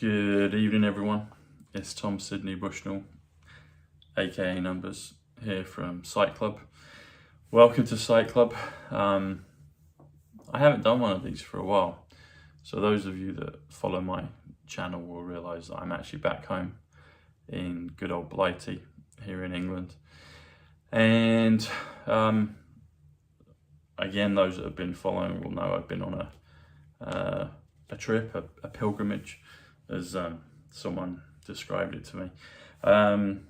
Good evening, everyone. It's Tom Sidney Bushnell, aka Numbers, here from Sight Club. Welcome to Sight Club. I haven't done one of these for a while, so those of you that follow my channel will realise that I'm actually back home in good old Blighty here in England. And again, those that have been following will know I've been on a trip, a pilgrimage, as someone described it to me. And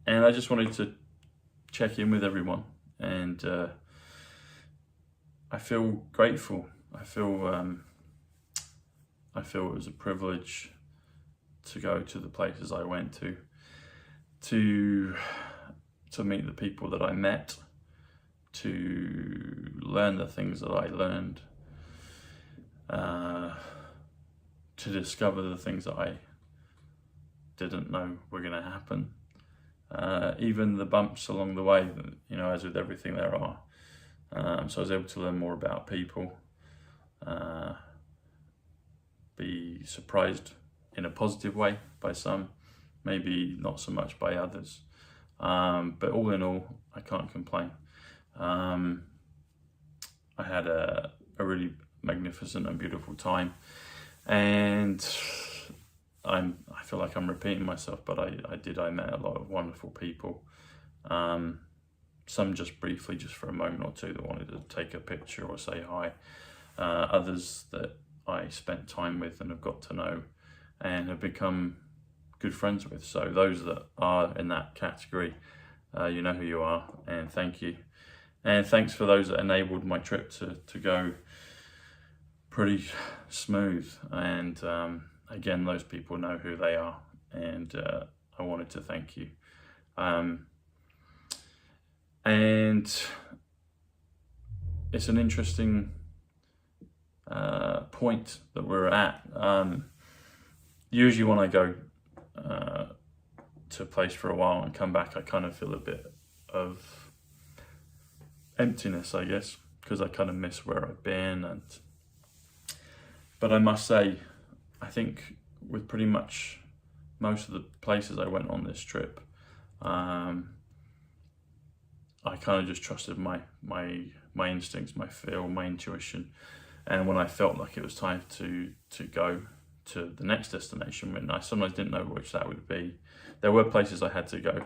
I just wanted to check in with everyone, and I feel grateful. I feel it was a privilege to go to the places I went to meet the people that I met, to learn the things that I learned, to discover the things that I didn't know were going to happen. Even the bumps along the way, you know, as with everything there are. So I was able to learn more about people, be surprised in a positive way by some, maybe not so much by others. But all in all, I can't complain. I had a really magnificent and beautiful time, and I feel like I'm repeating myself, but I met a lot of wonderful people. Some just briefly, just for a moment or two, that wanted to take a picture or say hi. Others that I spent time with and have got to know and have become good friends with. So those that are in that category, you know who you are, and thank you. And thanks for those that enabled my trip to go pretty smooth. And again, those people know who they are, and I wanted to thank you. And it's an interesting point that we're at. Usually when I go to a place for a while and come back, I kind of feel a bit of emptiness, I guess, because I kind of miss where I've been. But I must say, I think with pretty much most of the places I went on this trip, I kind of just trusted my instincts, my feel, my intuition. And when I felt like it was time to go to the next destination, when I sometimes didn't know which that would be, there were places I had to go,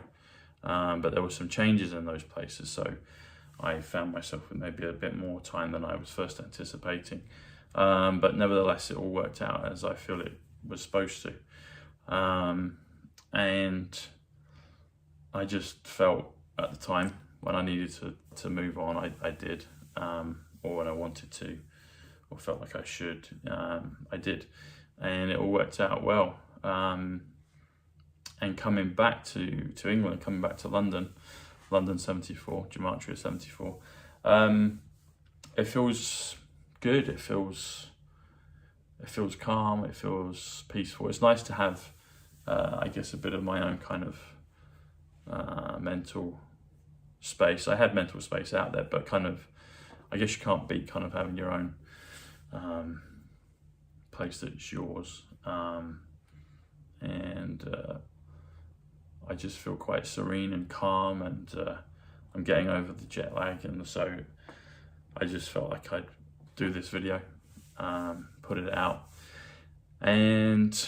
but there were some changes in those places, so I found myself with maybe a bit more time than I was first anticipating. But nevertheless, it all worked out as I feel it was supposed to. And I just felt at the time when I needed to move on, I did, or when I wanted to, or felt like I should, I did. And it all worked out well. And coming back to England, coming back to London 74, Gematria 74, it feels good. It feels calm. It feels peaceful. It's nice to have, I guess, a bit of my own kind of mental space. I had mental space out there, but kind of, I guess you can't beat kind of having your own place that's yours. And I just feel quite serene and calm, and I'm getting over the jet lag, and so I just felt like I'd do this video, put it out, and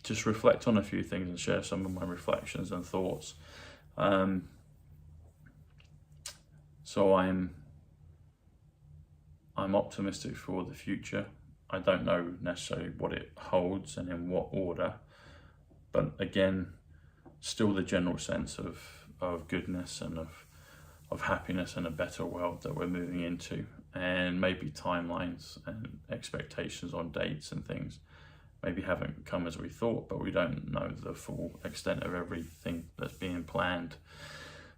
just reflect on a few things and share some of my reflections and thoughts. So I'm optimistic for the future. I don't know necessarily what it holds and in what order, but again, still the general sense of goodness and of happiness and a better world that we're moving into. And maybe timelines and expectations on dates and things maybe haven't come as we thought, but we don't know the full extent of everything that's being planned.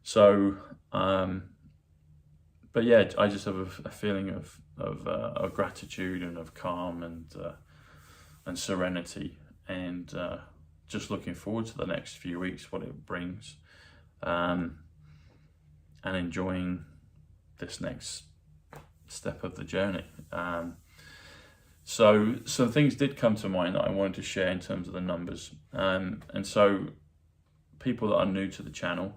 So, but yeah, I just have a feeling of gratitude and of calm and serenity, and just looking forward to the next few weeks, what it brings, and enjoying this next step of the journey. So some things did come to mind that I wanted to share in terms of the numbers. And so people that are new to the channel,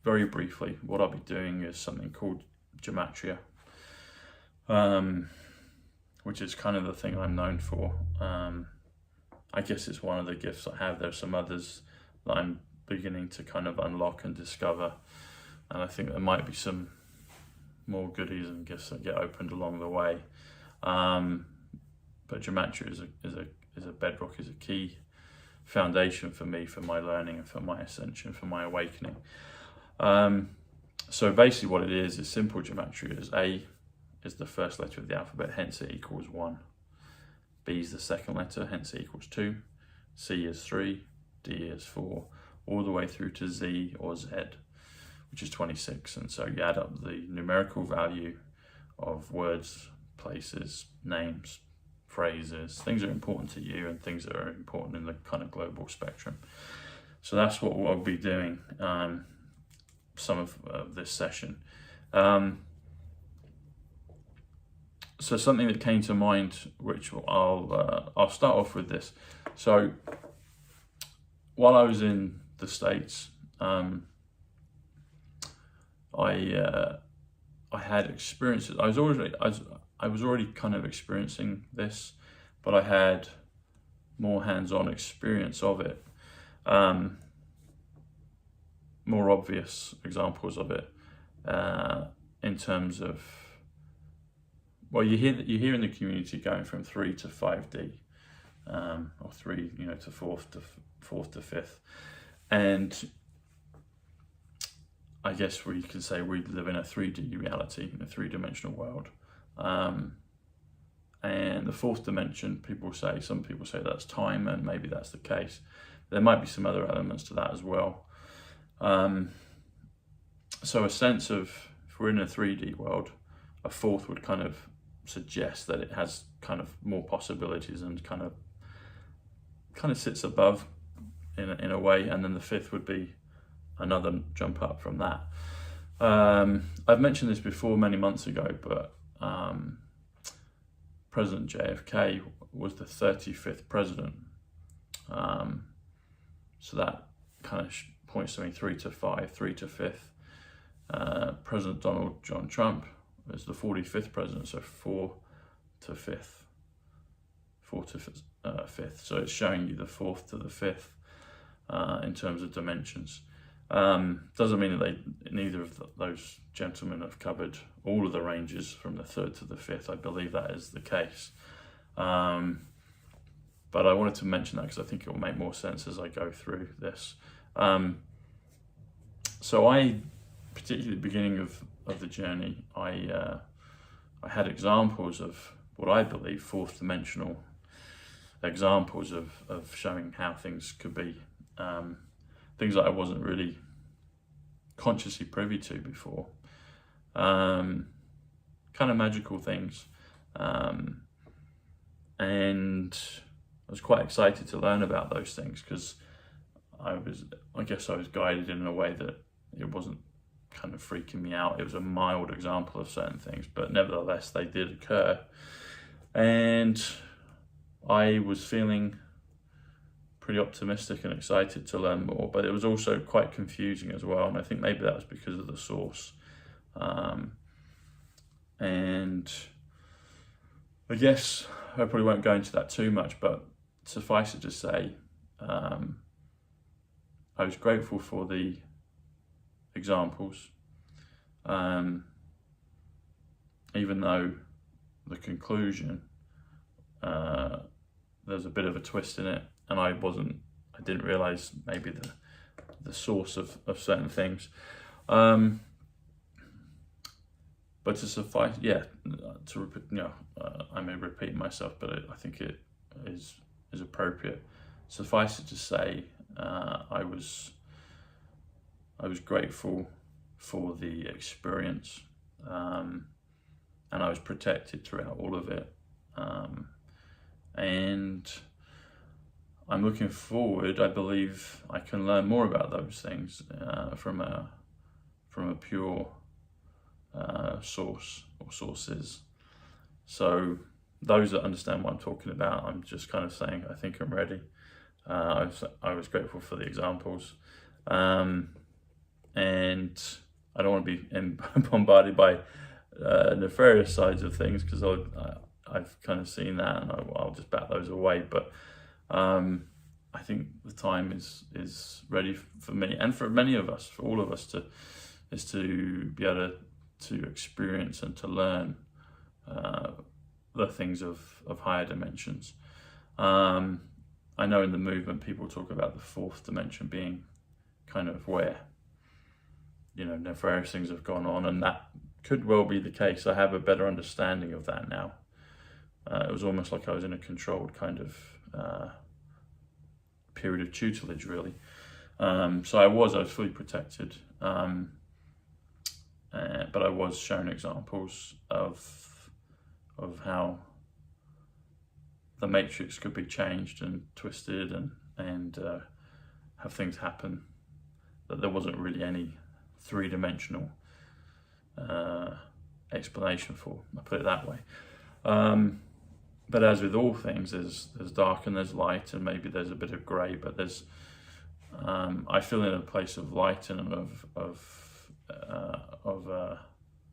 very briefly, what I'll be doing is something called gematria, which is kind of the thing I'm known for. I guess it's one of the gifts I have. There's some others that I'm beginning to kind of unlock and discover. And I think there might be some more goodies and gifts that get opened along the way. But gematria is a bedrock, is a key foundation for me, for my learning and for my ascension, for my awakening. So basically what it is simple gematria. Is A is the first letter of the alphabet, hence it equals 1. B is the second letter, hence it equals 2. C is 3, D is 4, all the way through to Z or Z, which is 26. And so you add up the numerical value of words, places, names, phrases, things that are important to you and things that are important in the kind of global spectrum. So that's what we'll be doing some of this session. So something that came to mind, which I'll start off with this. So while I was in the States, I had experiences. I was already kind of experiencing this, but I had more hands-on experience of it. More obvious examples of it in terms of, well, you hear in the community going from 3 to 5D, or 3, to fourth to fifth, and I guess we can say we live in a 3D reality, in a 3-dimensional world. And the fourth dimension, some people say that's time, and maybe that's the case. There might be some other elements to that as well. So a sense of, if we're in a 3D world, a fourth would kind of suggest that it has kind of more possibilities and kind of sits above in a way, and then the fifth would be another jump up from that. I've mentioned this before many months ago, but President JFK was the 35th president. So that kind of points to me 3 to 5, 3 to 5th. President Donald John Trump is the 45th president, so 4 to 5th. 4 to 5th. So it's showing you the 4th to the 5th in terms of dimensions. Doesn't mean that neither of those gentlemen have covered all of the ranges from the 3rd to the 5th. I believe that is the case. But I wanted to mention that because I think it will make more sense as I go through this. So I, particularly at the beginning of the journey, I had examples of what I believe 4th dimensional examples of showing how things could be. Things that I wasn't really consciously privy to before. Kind of magical things. And I was quite excited to learn about those things because I guess I was guided in a way that it wasn't kind of freaking me out. It was a mild example of certain things, but nevertheless they did occur. And I was feeling pretty optimistic and excited to learn more, but it was also quite confusing as well, and I think maybe that was because of the source. And I guess I probably won't go into that too much, but suffice it to say, I was grateful for the examples, even though the conclusion, there's a bit of a twist in it, and I didn't realize maybe the source of certain things. But to suffice, to repeat, I may repeat myself, but I think it is appropriate. Suffice it to say, I was grateful for the experience, and I was protected throughout all of it. And I'm looking forward. I believe I can learn more about those things from a pure source or sources. So those that understand what I'm talking about, I'm just kind of saying, I think I'm ready. I was grateful for the examples. And I don't want to be bombarded by nefarious sides of things, because I've kind of seen that, and I'll just bat those away. But I think the time is ready for me, and for many of us, for all of us, to be able to experience and to learn the things of higher dimensions. I know in the movement people talk about the fourth dimension being kind of where, nefarious things have gone on, and that could well be the case. I have a better understanding of that now. It was almost like I was in a controlled kind of period of tutelage, really. So I was fully protected, but I was shown examples of how the matrix could be changed and twisted, and have things happen that there wasn't really any three-dimensional explanation for. I put it that way. But as with all things, there's dark and there's light, and maybe there's a bit of grey. But there's I feel in a place of light and of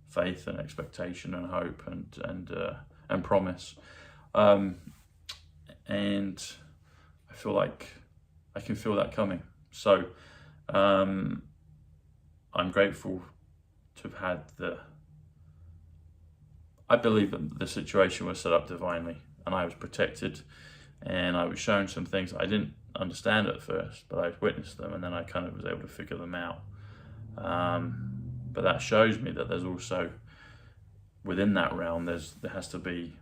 faith and expectation and hope and promise. And I feel like I can feel that coming. So I'm grateful to have had I believe that the situation was set up divinely, and I was protected, and I was shown some things I didn't understand at first, but I witnessed them, and then I kind of was able to figure them out. But that shows me that there's also, within that realm, there has to be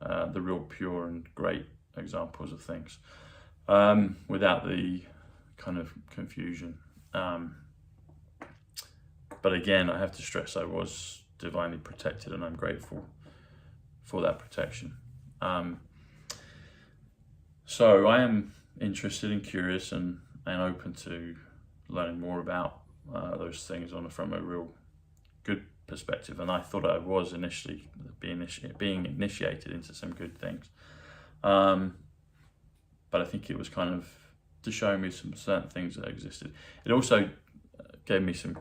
the real pure and great examples of things, without the kind of confusion. But again, I have to stress I was divinely protected, and I'm grateful for that protection. So I am interested and curious and open to learning more about those things from a real good perspective. And I thought I was initially being initiated into some good things. But I think it was kind of to show me some certain things that existed. It also gave me some,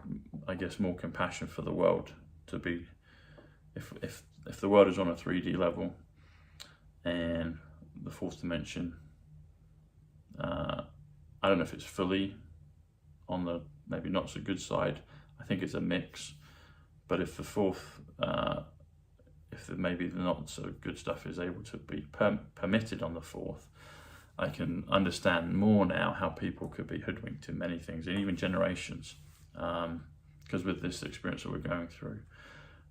I guess, more compassion for the world. To be, if the world is on a 3D level, and the fourth dimension, I don't know if it's fully on the maybe not so good side. I think it's a mix. But if the fourth, if maybe the not so good stuff is able to be permitted on the fourth, I can understand more now how people could be hoodwinked in many things, and even generations. Because with this experience that we're going through,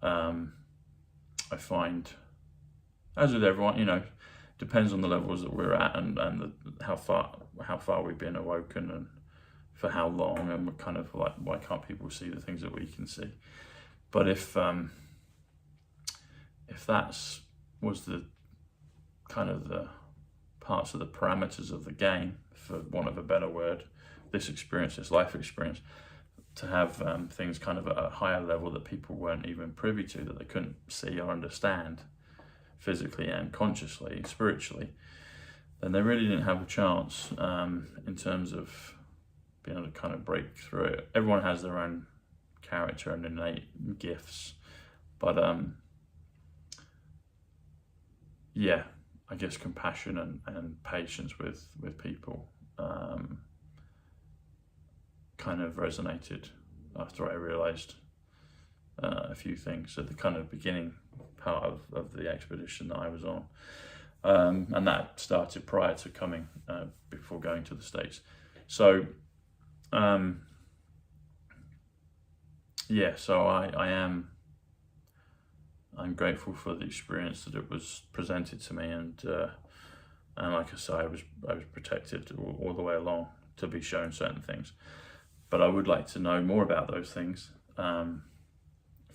I find, as with everyone, depends on the levels that we're at, and how far we've been awoken, and for how long, and we're kind of like, why can't people see the things that we can see? But if that's was the kind of the parts of the parameters of the game, for want of a better word, this experience, this life experience, to have things kind of at a higher level that people weren't even privy to, that they couldn't see or understand physically and consciously, spiritually, then they really didn't have a chance in terms of being able to kind of break through it. Everyone has their own character and innate gifts, but yeah, I guess compassion and patience with people kind of resonated after I realized a few things at the kind of beginning part of the expedition that I was on, and that started prior to coming, before going to the States. So yeah, so I'm grateful for the experience that it was presented to me, and like I say, I was protected all the way along to be shown certain things. But I would like to know more about those things from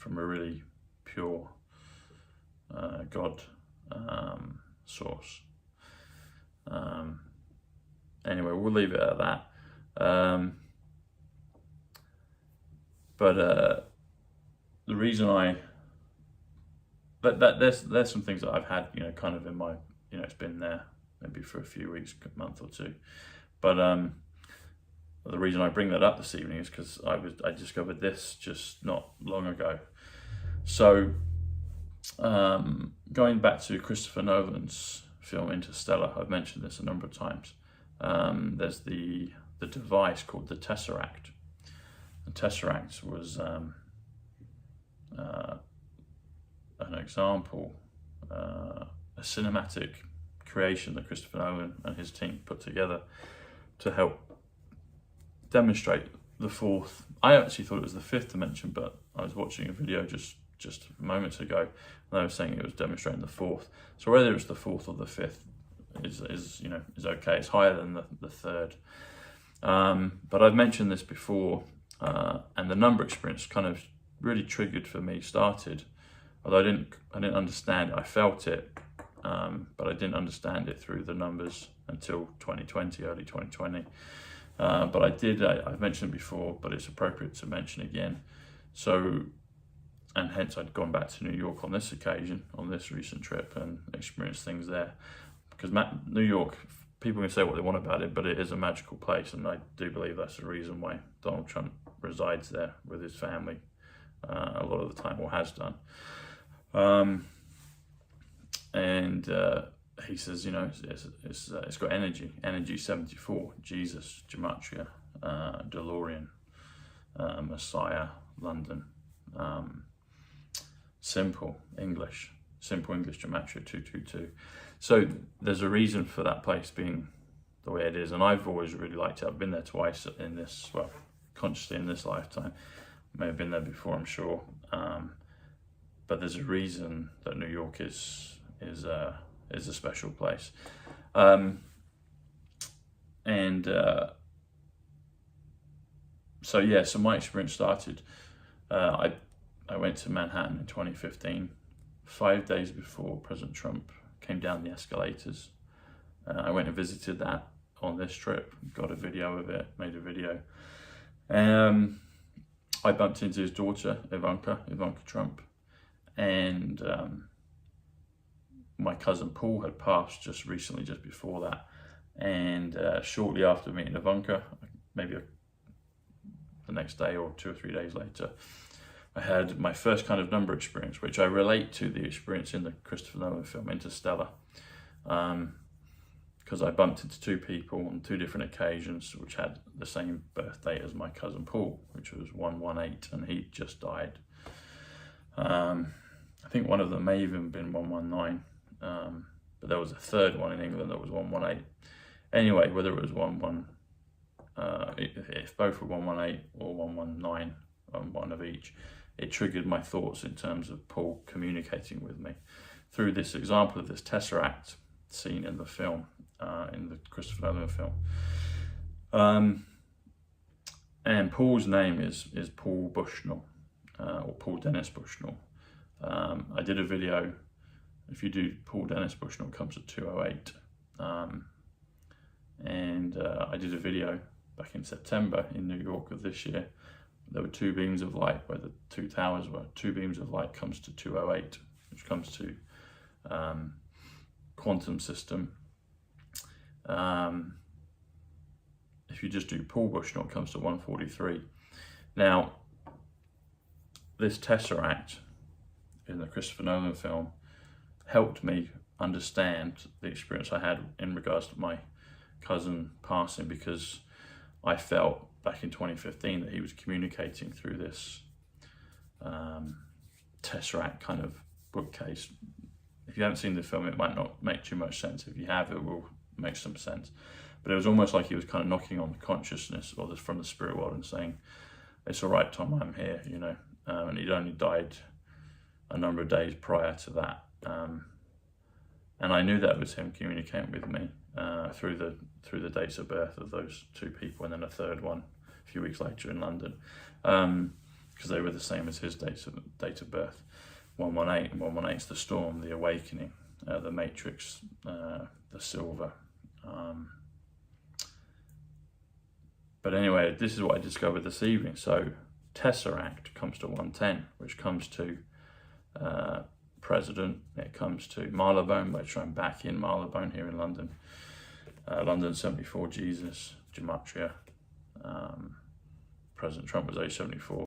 a really pure God source. Anyway, we'll leave it at that. But the reason but there's some things that I've had, kind of in my, it's been there maybe for a few weeks, a month or two. But the reason I bring that up this evening is because I discovered this just not long ago. So going back to Christopher Nolan's film Interstellar, I've mentioned this a number of times. There's the device called the Tesseract. The Tesseract was an example, a cinematic creation that Christopher Nolan and his team put together to help demonstrate the fourth. I actually thought it was the fifth dimension, but I was watching a video just moments ago, and they were saying it was demonstrating the fourth. So whether it's the fourth or the fifth is okay. It's higher than the third. But I've mentioned this before, and the number experience kind of really triggered for me. Although I didn't understand it. I felt it, but I didn't understand it through the numbers until 2020, early 2020. But I've mentioned it before, but it's appropriate to mention again. So, and hence I'd gone back to New York on this occasion, on this recent trip, and experienced things there. Because New York, people can say what they want about it, but it is a magical place, and I do believe that's the reason why Donald Trump resides there with his family a lot of the time, or has done. And he says, it's got energy 74, Jesus, Gematria, DeLorean, Messiah, London, simple English Gematria 222. So there's a reason for that place being the way it is, and I've always really liked it. I've been there twice consciously in this lifetime. May have been there before, I'm sure. But there's a reason that New York is a special place. So my experience started. I went to Manhattan in 2015, 5 days before President Trump came down the escalators. I went and visited that on this trip, got a video of it, made a video. I bumped into his daughter, Ivanka Trump, and my cousin Paul had passed just recently, just before that. And shortly after meeting Ivanka, maybe the next day or 2 or 3 days later, I had my first kind of number experience, which I relate to the experience in the Christopher Nolan film Interstellar. Because I bumped into two people on 2 different occasions which had the same birthday as my cousin Paul, which was 118, and he just died. I think one of them may even have been 119, but there was a third one in England that was 118. Anyway, whether it was if both were 118 or 119, one of each, it triggered my thoughts in terms of Paul communicating with me through this example of this Tesseract scene in the film. In the Christopher Nolan film, and Paul's name is Paul Bushnell, or Paul Dennis Bushnell. I did a video. If you do Paul Dennis Bushnell, it comes at 208, and I did a video back in September in New York of this year. There were 2 beams of light where the 2 towers were. 2 beams of light comes to 208, which comes to quantum system. If you just do Paul Bushnell, it comes to 143. Now, this Tesseract in the Christopher Nolan film helped me understand the experience I had in regards to my cousin passing, because I felt back in 2015 that he was communicating through this Tesseract kind of bookcase. If you haven't seen the film, it might not make too much sense. If you have, it will make some sense. But it was almost like he was kind of knocking on the consciousness from the spirit world and saying, "It's all right, Tom, I'm here," and he'd only died a number of days prior to that. And I knew that was him communicating with me through the dates of birth of those 2 people, and then a third one a few weeks later in London, because they were the same as his date of birth. 118, and 118 is the storm, the awakening, the matrix, the silver. But anyway, this is what I discovered this evening. So Tesseract comes to 110, which comes to president. It comes to Marylebone, which I'm back in Marylebone here in London. London 74 Jesus, Gematria. President Trump was age 74.